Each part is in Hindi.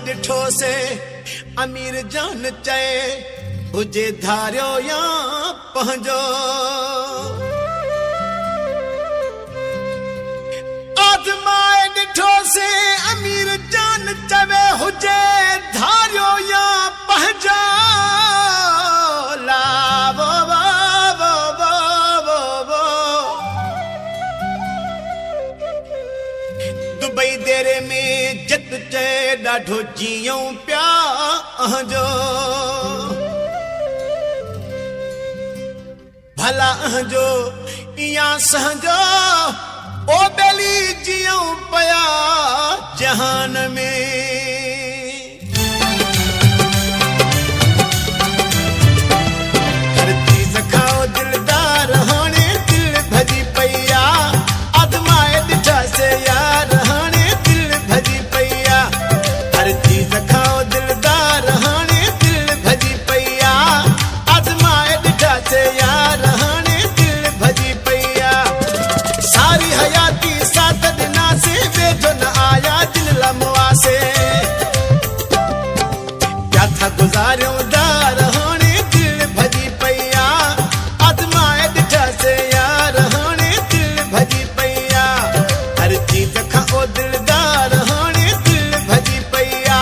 डिठो से अमीर जान चए हुजे धारियो या पंहिंजो आजमाए डिठो से अमीर जान चवे हुजे धारियो या पंहिंजो लावो वो दुबई देरे में जत चे ॾाढो जियूं पिया अहंजो भला अहंजो इया सहंजो ओ बेली जियूं पिया जहान में हर चीज खाओ दिलदार हाणे दिल भजी पया आदमाए दिठा से यार हाणे दिल भजी पया हर चीज खाओ दिलदार हाणे दिल भजी पया आदमाए दिठा से यार हाणे दिल भजी पया सारी हयाती साथ दिना से वेझो न आया दिल लमवा से क्या था गुजारियों दार हाणे दिल भजी पया आदमाए दिठा से यार हाणे दिल भजी पया हर चीज खाओ दिलदार हाणे दिल भजी पया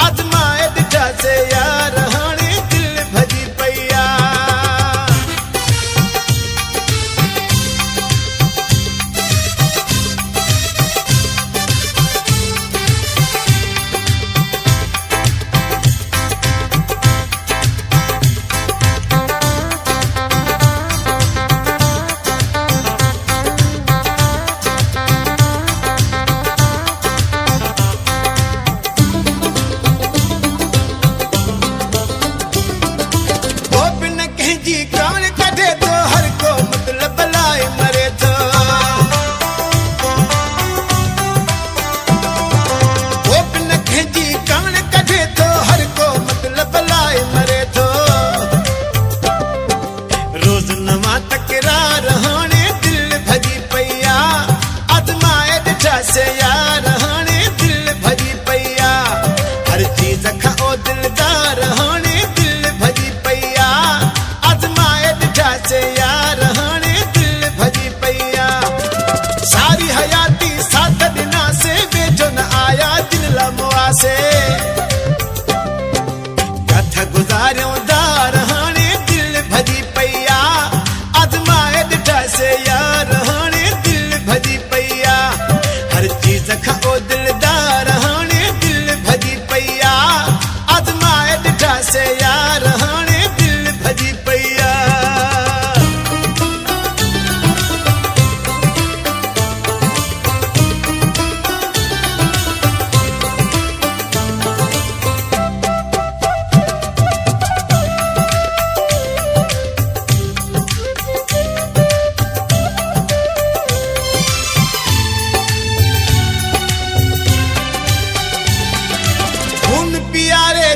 आदमाए दिठा से यार हाणे दिल भजी पया से यार हाणे दिल भजी पया हर चीज खाओ दिलदार हाणे दिल भजी पया आजमाए दिठा से यार हाणे दिल भजी पया सारी हयाती साथ दिना से वेझो न आया दिल लमवा से कथा गुजारियों दार हाणे दिल भजी पया आजमाए दिठा से यार हाणे दिल भजी पया हर चीज खाओ दिलदार हाणे दिल भजी पया आजमाए दिठा से यार हाणे दिल भजी पया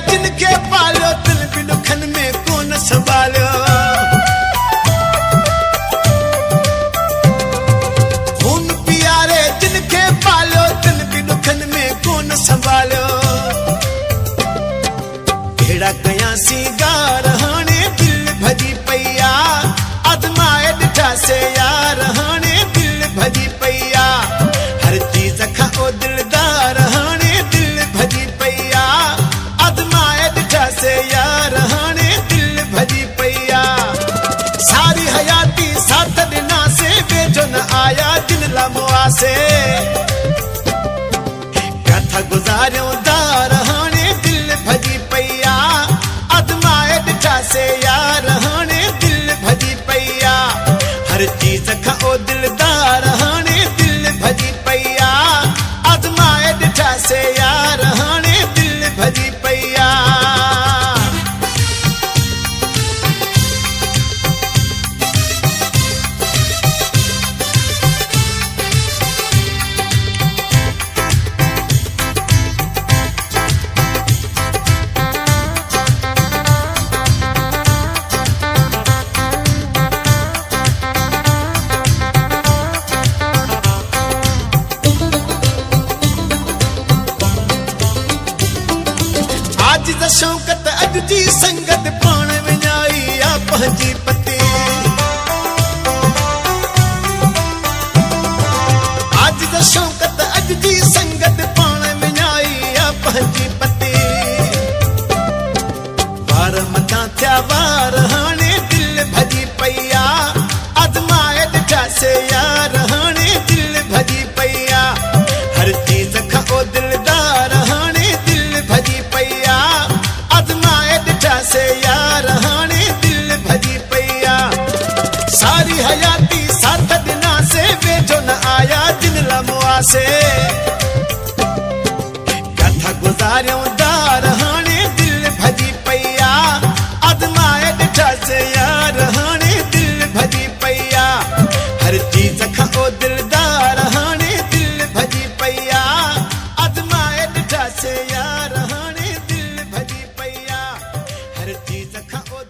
जिनके पालो दिल भी दुखन में कौन संभालो खून प्यारे जिनके पालो दिल भी दुखन में कौन संभालो केड़ा कया सिंगार हाणे दिल भजी पया आदमाए दिठा से यार हाणे दिल भजी पया हर चीज खाओ दिलदार हाणे दिल भजी पया आदमाए दिठा से यार हाणे दिल भजी पया सारी हयाती साथ दिना से वेझो न आया दिल लमवा से कथा गुजारियों दार हाणे दिल भजी पया आदमाए दिठा से यार हाणे दिल भजी पया हर चीज जी संगत पाण विञाई आ पंहिंजी पति आज द शौकत अज जी संगत पाण विञाई आ पंहिंजी पति वार मथां थिया वार हाणे दिल भॼी पई आ आज़माए ॾिठासे यार हाणे दिल भॼी पई आ हर चीज़ खां ओ दिलदार हाणे दिल भॼी पई आ आज़माए ॾिठासे यार हाणे दिल भॼी पई आ सारी हयाती साथ ॾिनासे वेझो न आया जिन लमुआसे कथा गुज़ारियूं दार हाणे दिल भॼी पई आ आज़माए ॾिठासे यार हाणे दिल भॼी पई आ हर चीज़ खां ओ दिलदार हाणे दिल भॼी पई आ आज़माए ॾिठासे यार हाणे दिल भॼी पई आ हर चीज़ खां ओ